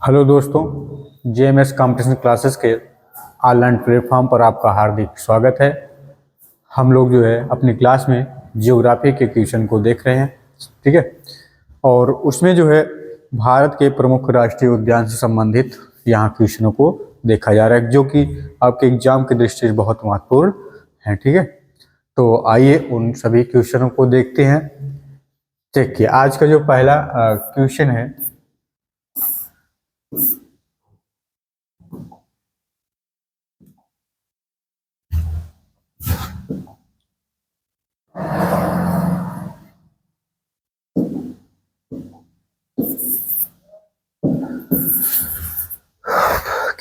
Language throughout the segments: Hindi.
हेलो दोस्तों, जेएमएस कंपटीशन क्लासेस के ऑनलाइन प्लेटफॉर्म पर आपका हार्दिक स्वागत है। हम लोग जो है अपनी क्लास में जियोग्राफी के क्वेश्चन को देख रहे हैं, ठीक है। और उसमें जो है भारत के प्रमुख राष्ट्रीय उद्यान से संबंधित यहाँ क्वेश्चनों को देखा जा रहा है, जो कि आपके एग्जाम की दृष्टि से बहुत महत्वपूर्ण है, ठीक है। तो आइए उन सभी क्वेश्चनों को देखते हैं। देखिए, आज का जो पहला क्वेश्चन है,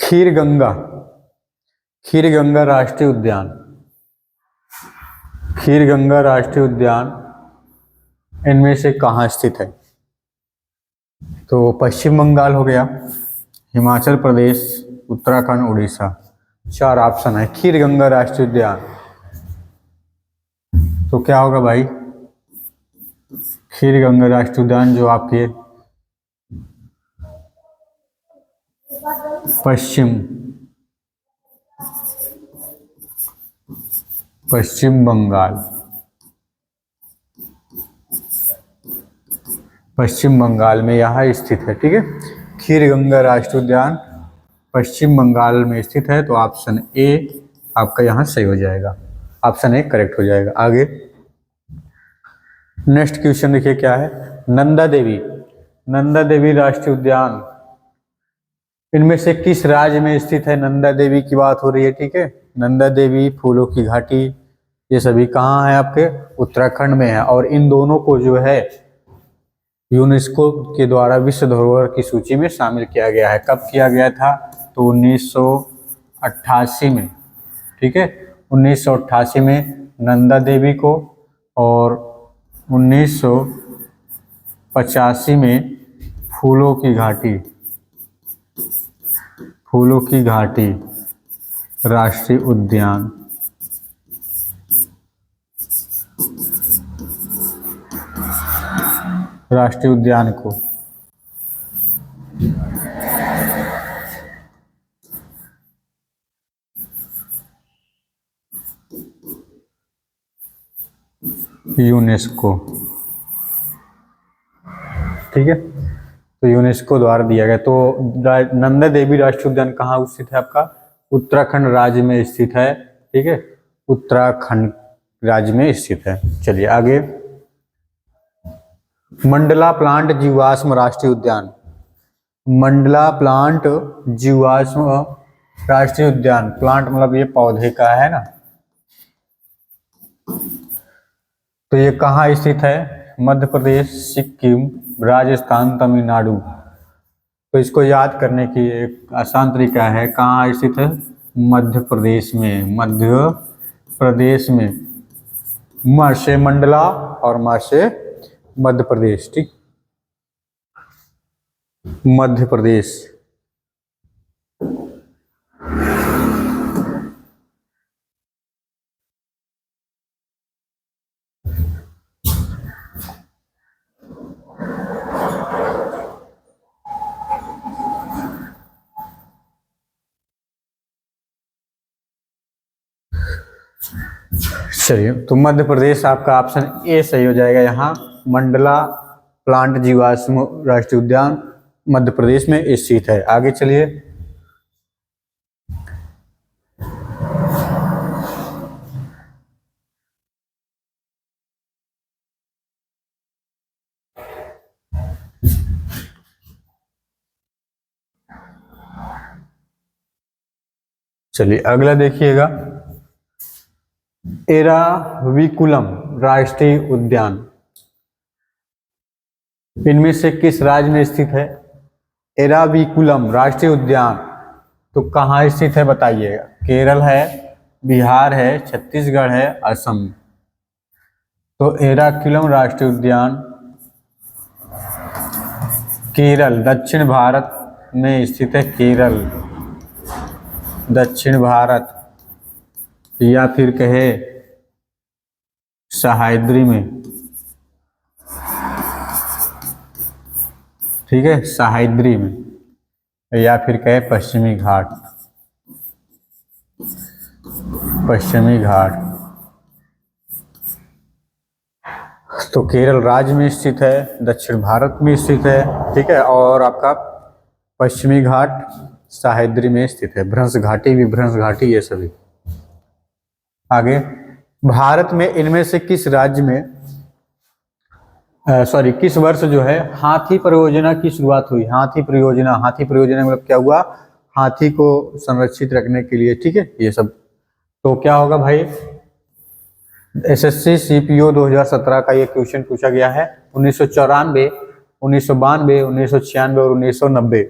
खीरगंगा खीरगंगा राष्ट्रीय उद्यान। खीरगंगा राष्ट्रीय उद्यान इनमें से कहाँ स्थित है? तो पश्चिम बंगाल हो गया, हिमाचल प्रदेश, उत्तराखंड, उड़ीसा। चार ऑप्शन है खीरगंगा राष्ट्रीय उद्यान। तो क्या होगा भाई? खीरगंगा राष्ट्रीय उद्यान जो आपके पश्चिम बंगाल में यहाँ स्थित है, ठीक है। खीरगंगा राष्ट्रीय उद्यान पश्चिम बंगाल में स्थित है, तो ऑप्शन ए आपका यहाँ सही हो जाएगा, ऑप्शन ए करेक्ट हो जाएगा। आगे नेक्स्ट क्वेश्चन देखिए क्या है। नंदा देवी राष्ट्रीय उद्यान इनमें से किस राज्य में स्थित है? नंदा देवी की बात हो रही है, ठीक है। नंदा देवी, फूलों की घाटी, ये सभी कहाँ है? आपके उत्तराखंड में है। और इन दोनों को जो है यूनेस्को के द्वारा विश्व धरोहर की सूची में शामिल किया गया है। कब किया गया था? तो 1988 में, ठीक है। 1988 में नंदा देवी को, और 1985 में फूलों की घाटी राष्ट्रीय उद्यान। को यूनेस्को, ठीक है, तो यूनेस्को द्वारा दिया गया। तो नंदा देवी राष्ट्रीय उद्यान कहाँ स्थित है? आपका उत्तराखंड राज्य में स्थित है, ठीक है। उत्तराखंड राज्य में स्थित है। चलिए आगे, मंडला प्लांट जीवाश्म राष्ट्रीय उद्यान। मंडला प्लांट जीवाश्म राष्ट्रीय उद्यान, प्लांट मतलब ये पौधे का है ना, तो ये कहाँ स्थित है? मध्य प्रदेश, सिक्किम, राजस्थान, तमिलनाडु। तो इसको याद करने की एक आसान तरीका है, कहाँ स्थित है? मध्य प्रदेश में। म से मंडला और म से मध्य प्रदेश, ठीक, मध्य प्रदेश। चलिए, तो मध्य प्रदेश आपका ऑप्शन ए सही हो जाएगा। यहाँ मंडला प्लांट जीवाश्म राष्ट्रीय उद्यान मध्य प्रदेश में स्थित है। आगे चलिए, अगला देखिएगा, एराविकुलम राष्ट्रीय उद्यान इनमें से किस राज्य में स्थित है? एराविकुलम राष्ट्रीय उद्यान तो कहाँ स्थित है बताइएगा? केरल है, बिहार है, छत्तीसगढ़ है, असम। तो एराविकुलम राष्ट्रीय उद्यान केरल, दक्षिण भारत में स्थित है। केरल, दक्षिण भारत, या फिर कहे सह्याद्री में, ठीक है, सह्याद्री में। या फिर कहे पश्चिमी घाट, पश्चिमी घाट। तो केरल राज्य में स्थित है, दक्षिण भारत में स्थित है, ठीक है। और आपका पश्चिमी घाट सह्याद्री में स्थित है, भ्रंश घाटी, विभ्रंश घाटी, ये सभी। आगे, भारत में इनमें से किस राज्य में किस वर्ष जो है हाथी परियोजना की शुरुआत हुई? हाथी परियोजना, हाथी परियोजना मतलब क्या हुआ? हाथी को संरक्षित रखने के लिए, ठीक है, ये सब। तो क्या होगा भाई, एसएससी सीपीओ 2017 का ये क्वेश्चन पूछा गया है। 1994, 1992, 1996 और 1990।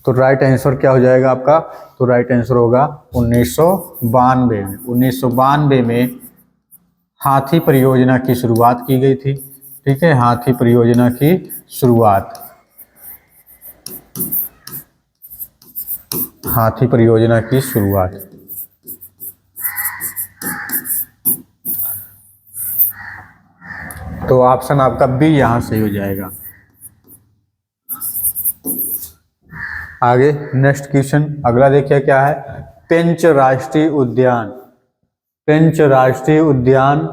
तो राइट आंसर क्या हो जाएगा आपका? तो राइट आंसर होगा 1992 में। 1992 में हाथी परियोजना की शुरुआत की गई थी, ठीक है, हाथी परियोजना की शुरुआत, हाथी परियोजना की शुरुआत। तो ऑप्शन आपका बी यहां सही हो जाएगा। आगे नेक्स्ट क्वेश्चन, अगला देखिए क्या है। पेंच राष्ट्रीय उद्यान, पेंच राष्ट्रीय उद्यान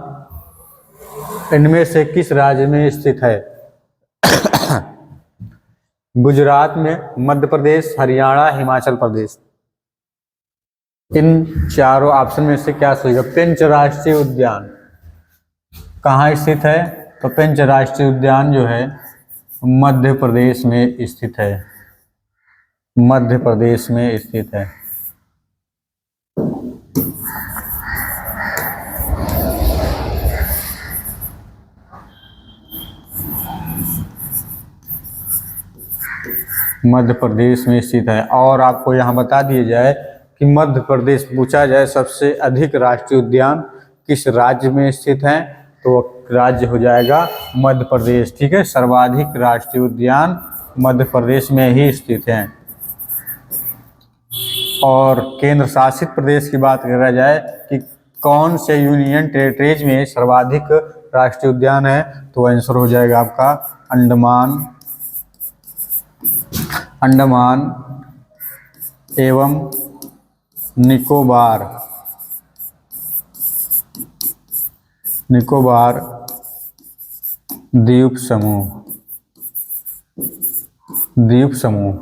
इनमें से किस राज्य में स्थित है? गुजरात में, मध्य प्रदेश, हरियाणा, हिमाचल प्रदेश। इन चारों ऑप्शन में से क्या सही होगा? पेंच राष्ट्रीय उद्यान कहाँ स्थित है? तो पेंच राष्ट्रीय उद्यान जो है मध्य प्रदेश में स्थित है, मध्य प्रदेश में स्थित है। मध्य प्रदेश में स्थित है। और आपको यहाँ बता दिया जाए कि मध्य प्रदेश पूछा जाए सबसे अधिक राष्ट्रीय उद्यान किस राज्य में स्थित है, तो राज्य हो जाएगा मध्य प्रदेश, ठीक है। सर्वाधिक राष्ट्रीय उद्यान मध्य प्रदेश में ही स्थित हैं। और केंद्र शासित प्रदेश की बात करा जाए कि कौन से यूनियन टेरिटरीज में सर्वाधिक राष्ट्रीय उद्यान है, तो आंसर हो जाएगा आपका अंडमान, अंडमान एवं निकोबार, निकोबार द्वीप समूह, द्वीप समूह,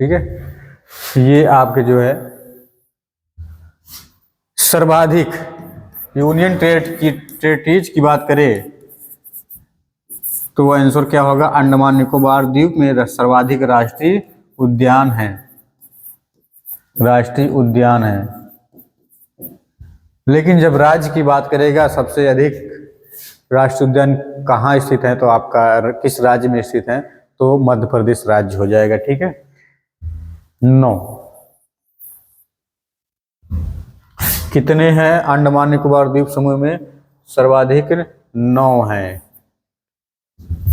ठीक है। ये आपके जो है सर्वाधिक यूनियन टेरिटरीज की बात करें तो आंसर क्या होगा? अंडमान निकोबार द्वीप में सर्वाधिक राष्ट्रीय उद्यान है, राष्ट्रीय उद्यान है। लेकिन जब राज्य की बात करेगा सबसे अधिक राष्ट्रीय उद्यान कहाँ स्थित है, तो आपका किस राज्य में स्थित है, तो मध्य प्रदेश राज्य हो जाएगा, ठीक है। 9 कितने हैं अंडमान निकोबार द्वीप समूह में? सर्वाधिक 9 हैं,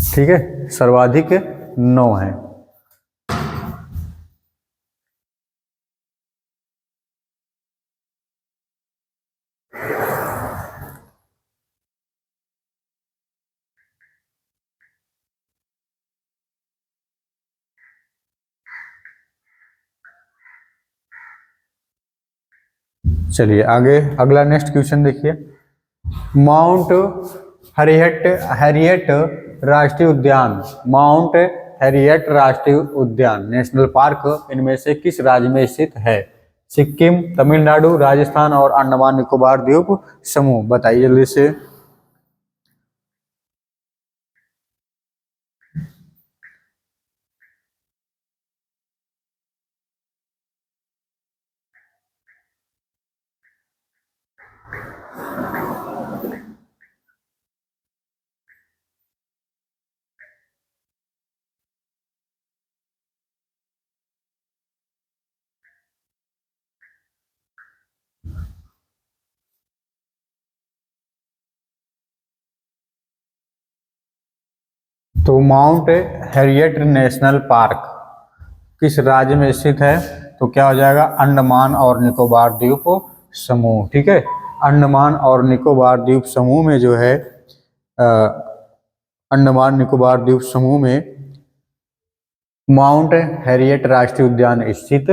ठीक है, सर्वाधिक 9 हैं। चलिए आगे अगला नेक्स्ट क्वेश्चन देखिए। माउंट हैरियट, हैरियट राष्ट्रीय उद्यान, माउंट हैरियट राष्ट्रीय उद्यान नेशनल पार्क इनमें से किस राज्य में स्थित है? सिक्किम, तमिलनाडु, राजस्थान और अंडमान निकोबार द्वीप समूह। बताइए जल्दी से। तो माउंट हैरियट नेशनल पार्क किस राज्य में स्थित है, तो क्या हो जाएगा? अंडमान और निकोबार द्वीप समूह, ठीक है। अंडमान और निकोबार द्वीप समूह में जो है अंडमान निकोबार द्वीप समूह में माउंट हैरियट राष्ट्रीय उद्यान स्थित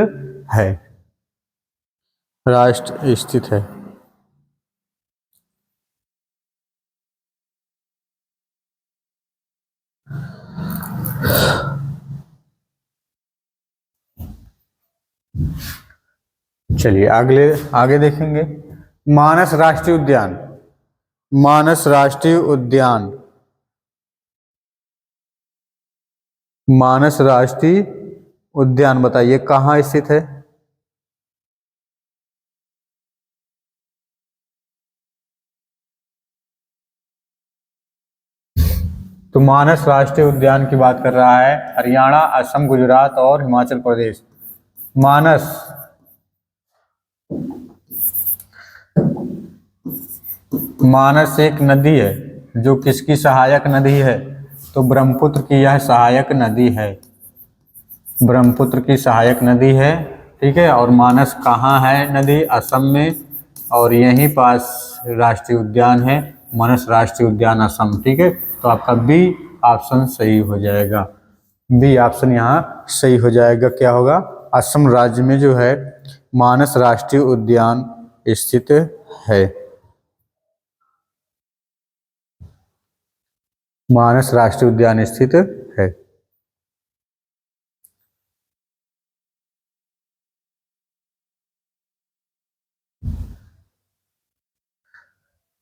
है, राष्ट्र स्थित है। चलिए आगे देखेंगे। मानस राष्ट्रीय उद्यान, मानस राष्ट्रीय उद्यान, मानस राष्ट्रीय उद्यान बताइए कहाँ स्थित है। तो मानस राष्ट्रीय उद्यान की बात कर रहा है हरियाणा, असम, गुजरात और हिमाचल प्रदेश। मानस एक नदी है जो किसकी सहायक नदी है, तो ब्रह्मपुत्र की यह सहायक नदी है, ब्रह्मपुत्र की सहायक नदी है, ठीक है। और मानस कहाँ है नदी, असम में, और यहीं पास राष्ट्रीय उद्यान है मानस राष्ट्रीय उद्यान असम, ठीक है। तो आपका बी ऑप्शन सही हो जाएगा, बी ऑप्शन यहाँ सही हो जाएगा। क्या होगा, असम राज्य में जो है मानस राष्ट्रीय उद्यान स्थित है, मानस राष्ट्रीय उद्यान स्थित है।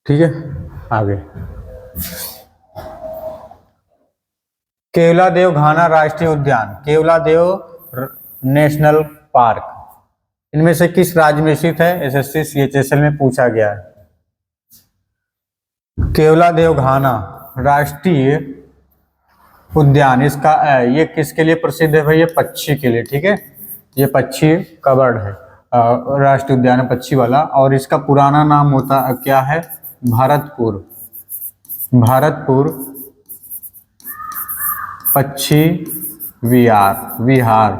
ठीक है, आगे केवलादेव घाना राष्ट्रीय उद्यान, केवलादेव नेशनल पार्क, इनमें से किस राज्य में स्थित है, एसएससी सीएचएसएल में पूछा गया है। केवलादेव घाना राष्ट्रीय उद्यान, इसका ये किसके लिए प्रसिद्ध है भाई, ये पक्षी के लिए, ठीक है। ये पक्षी का बर्ड है, राष्ट्रीय उद्यान है पक्षी वाला, और इसका पुराना नाम होता क्या है, भरतपुर, भरतपुर पक्षी विहार, विहार,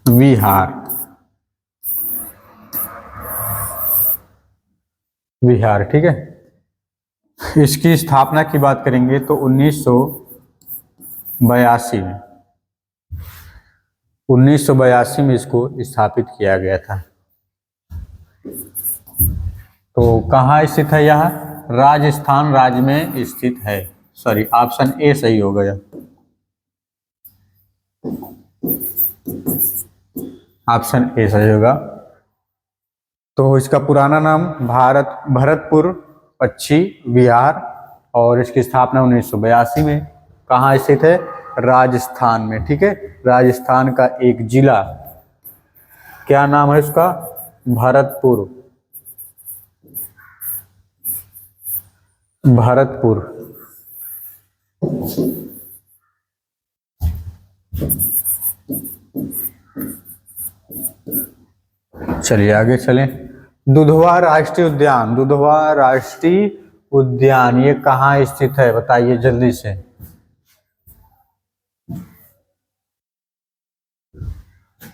विहार, विहार, ठीक है। इसकी स्थापना की बात करेंगे तो 1982 में, 1982 में इसको स्थापित किया गया था। तो कहाँ स्थित है यह, राजस्थान राज्य में स्थित है, सॉरी ऑप्शन ए सही हो गया, ऑप्शन ए सही होगा। तो इसका पुराना नाम भरतपुर पक्षी विहार, और इसकी स्थापना 1982 में, कहाँ स्थित है, राजस्थान में, ठीक है। राजस्थान का एक जिला, क्या नाम है उसका, भरतपुर, भरतपुर। चलिए आगे चलें। दुधवा राष्ट्रीय उद्यान, दुधवा राष्ट्रीय उद्यान ये कहाँ स्थित है बताइए जल्दी से।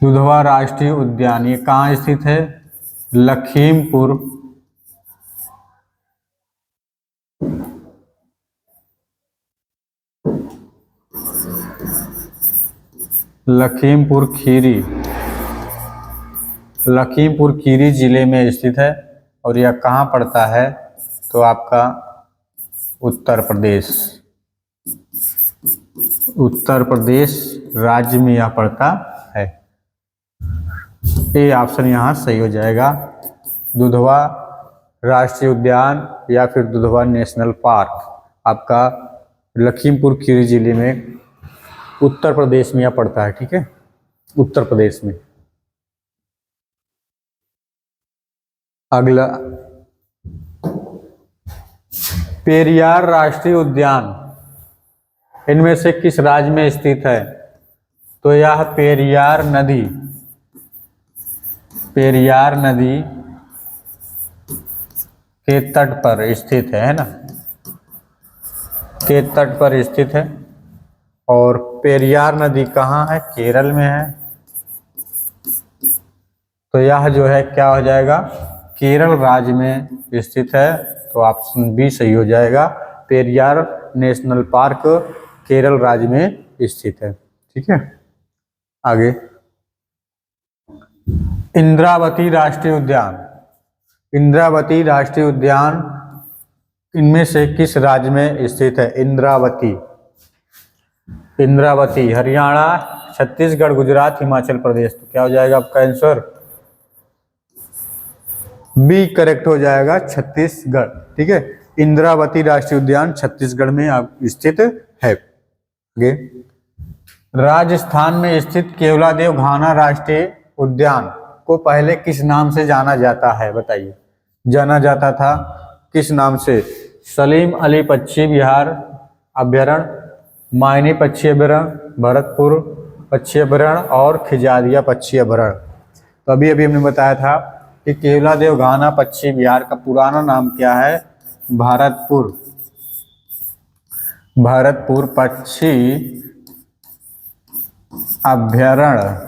दुधवा राष्ट्रीय उद्यान ये कहाँ स्थित है, लखीमपुर, लखीमपुर खीरी, लखीमपुर खीरी जिले में स्थित है, और यह कहाँ पड़ता है, तो आपका उत्तर प्रदेश, उत्तर प्रदेश राज्य में यह पड़ता है। ये ऑप्शन यहाँ सही हो जाएगा, दुधवा राष्ट्रीय उद्यान या फिर दुधवा नेशनल पार्क आपका लखीमपुर खीरी जिले में उत्तर प्रदेश में यह पड़ता है, ठीक है, उत्तर प्रदेश में। अगला पेरियार राष्ट्रीय उद्यान इनमें से किस राज्य में स्थित है, तो यह पेरियार नदी, पेरियार नदी के तट पर स्थित है ना, के तट पर स्थित है। और पेरियार नदी कहाँ है, केरल में है, तो यह जो है क्या हो जाएगा, केरल राज्य में स्थित है, तो ऑप्शन बी सही हो जाएगा। पेरियार नेशनल पार्क केरल राज्य में स्थित है। ठीक है, आगे इंद्रावती राष्ट्रीय उद्यान। इंद्रावती राष्ट्रीय उद्यान इनमें से किस राज्य में स्थित है? इंद्रावती, इंद्रावती हरियाणा, छत्तीसगढ़, गुजरात, हिमाचल प्रदेश। तो क्या हो जाएगा आपका आंसर? बी करेक्ट हो जाएगा, छत्तीसगढ़। ठीक है, इंद्रावती राष्ट्रीय उद्यान छत्तीसगढ़ में स्थित है। आगे राजस्थान में स्थित केवलादेव घाना राष्ट्रीय उद्यान को पहले किस नाम से जाना जाता है? बताइए, जाना जाता था किस नाम से? सलीम अली पक्षी विहार अभ्यारण्य, मायनी पक्षी अभ्यारण्य, भरतपुर पक्षी अभ्यारण्य और खिजारिया पक्षी अभ्यारण्य। तो अभी अभी हमने बताया था कि केवलादेव घाना पक्षी विहार का पुराना नाम क्या है? भरतपुर, भरतपुर पक्षी अभ्यारण्य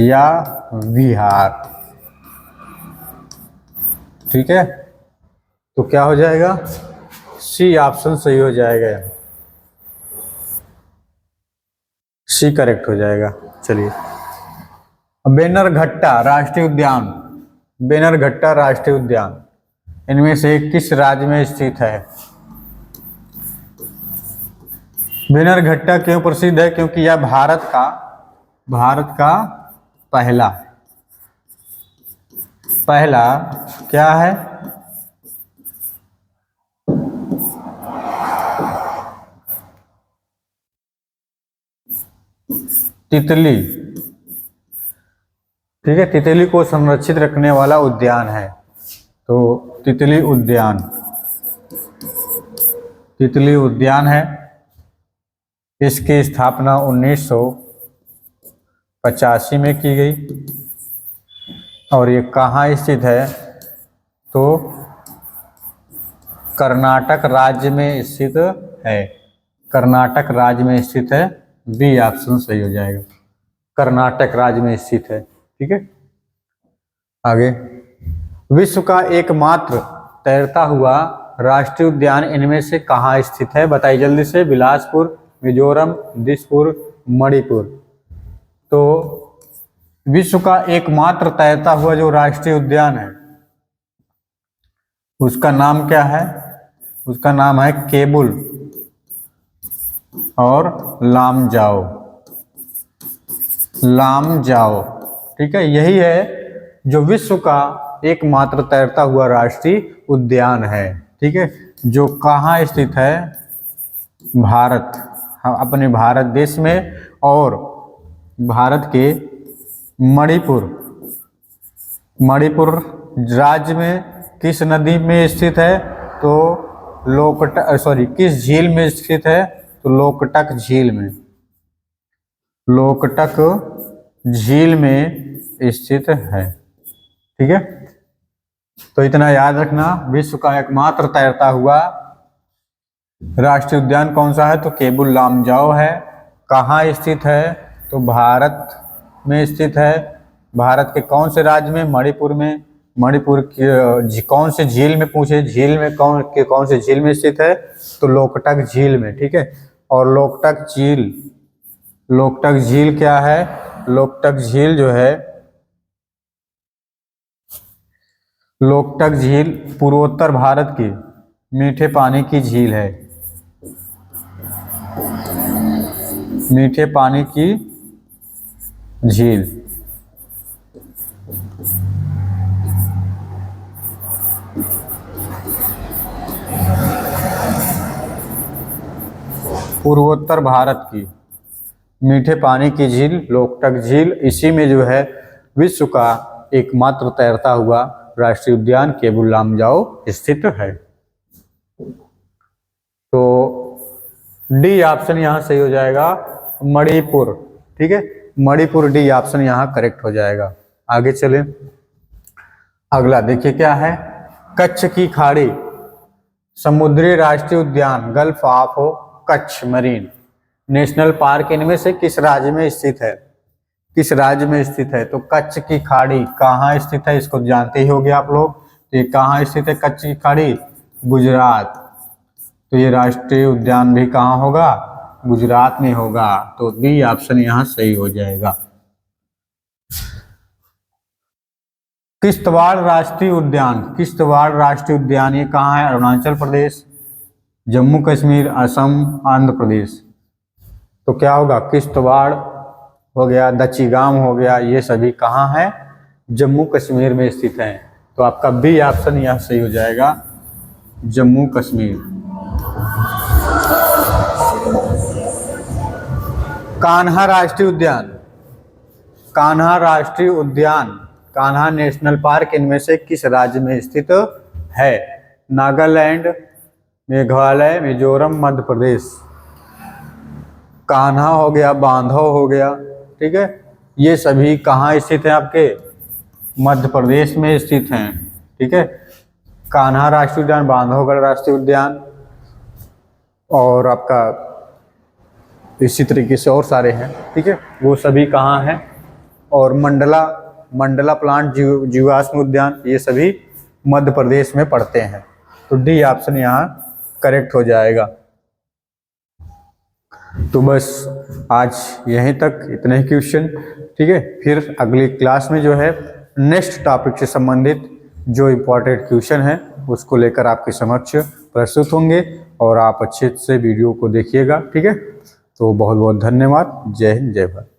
या विहार। ठीक है, तो क्या हो जाएगा? सी ऑप्शन सही हो जाएगा, सी करेक्ट हो जाएगा। चलिए, बेनरघट्टा राष्ट्रीय उद्यान, बेनरघट्टा राष्ट्रीय उद्यान इनमें से किस राज्य में स्थित है? बेनरघट्टा क्यों प्रसिद्ध है? क्योंकि यह भारत का पहला क्या है? तितली। ठीक है, तितली को संरक्षित रखने वाला उद्यान है। तो तितली उद्यान, तितली उद्यान है। इसकी स्थापना 1985 में की गई और ये कहाँ स्थित है? तो कर्नाटक राज्य में स्थित है, कर्नाटक राज्य में स्थित है। बी ऑप्शन सही हो जाएगा, कर्नाटक राज्य में स्थित है। ठीक है, आगे विश्व का एकमात्र तैरता हुआ राष्ट्रीय उद्यान इनमें से कहाँ स्थित है? बताइए जल्दी से। बिलासपुर, मिजोरम, दिसपुर, मणिपुर। तो विश्व का एकमात्र तैरता हुआ जो राष्ट्रीय उद्यान है उसका नाम क्या है? उसका नाम है केबुल और लामजाओ, लामजाओ। ठीक है, यही है जो विश्व का एकमात्र तैरता हुआ राष्ट्रीय उद्यान है। ठीक है, जो कहाँ स्थित है? भारत, अपने भारत देश में और भारत के मणिपुर, मणिपुर राज्य में किस नदी में स्थित है? तो किस झील में स्थित है? तो लोकटक झील में, लोकटक झील में स्थित है। ठीक है, तो इतना याद रखना, विश्व का एकमात्र तैरता हुआ राष्ट्रीय उद्यान कौन सा है? तो केबुल लामजाओ है। कहाँ स्थित है? तो भारत में स्थित है। भारत के कौन से राज्य में? मणिपुर में। मणिपुर की कौन से झील में? पूछे झील में, कौन से झील में स्थित है? तो लोकटक झील में। ठीक है, और लोकटक झील, लोकटक झील क्या है? लोकटक झील जो है, लोकटक झील पूर्वोत्तर भारत की मीठे पानी की झील है, मीठे पानी की झील। पूर्वोत्तर भारत की मीठे पानी की झील लोकटक झील, इसी में जो है विश्व का एकमात्र तैरता हुआ राष्ट्रीय उद्यान केबुल लामजाओ स्थित है। तो डी ऑप्शन यहाँ सही हो जाएगा, मणिपुर। ठीक है, मणिपुर, डी ऑप्शन यहाँ करेक्ट हो जाएगा। आगे चलें, अगला देखिए क्या है? कच्छ की खाड़ी समुद्री राष्ट्रीय उद्यान gulf of Kutch marine national park इनमें से किस राज्य में स्थित है? किस राज्य में स्थित है? तो कच्छ की खाड़ी कहाँ स्थित है? इसको जानते ही होंगे आप लोग। तो ये कहाँ स्थित है कच्छ की खाड़ी? गुजरात, तो ये राष्ट्रीय उद्यान भी कहाँ होगा, गुजरात में होगा। तो बी ऑप्शन यहाँ सही हो जाएगा। किश्तवाड़ राष्ट्रीय उद्यान, किश्तवाड़ राष्ट्रीय उद्यान ये कहाँ है, अरुणाचल प्रदेश, जम्मू कश्मीर, असम, आंध्र प्रदेश। तो क्या होगा, किश्तवाड़ हो गया, दच्चीगाम हो गया, ये सभी कहाँ है, जम्मू कश्मीर में स्थित हैं। तो आपका बी ऑप्शन यहाँ सही हो जाएगा, जम्मू कश्मीर। कान्हा राष्ट्रीय उद्यान, कान्हा राष्ट्रीय उद्यान, कान्हा नेशनल पार्क इनमें से किस राज्य में स्थित है, नागालैंड, मेघालय, मिजोरम, मध्य प्रदेश। कान्हा हो गया, बांधव हो गया, ठीक है, ये सभी कहाँ स्थित हैं, आपके मध्य प्रदेश में स्थित हैं, ठीक है। कान्हा राष्ट्रीय उद्यान, बांधवगढ़ राष्ट्रीय उद्यान और आपका इसी तरीके से और सारे हैं, ठीक है, वो सभी कहाँ हैं। और मंडला प्लांट जीवाश्म उद्यान, ये सभी मध्य प्रदेश में पड़ते हैं। तो डी ऑप्शन यहाँ करेक्ट हो जाएगा। तो बस आज यहीं तक इतने ही क्वेश्चन, ठीक है। फिर अगली क्लास में जो है नेक्स्ट टॉपिक से संबंधित जो इम्पोर्टेंट क्वेश्चन है उसको लेकर आपके समक्ष प्रस्तुत होंगे और आप अच्छे से वीडियो को देखिएगा, ठीक है। तो बहुत बहुत धन्यवाद। जय हिंद, जय भारत।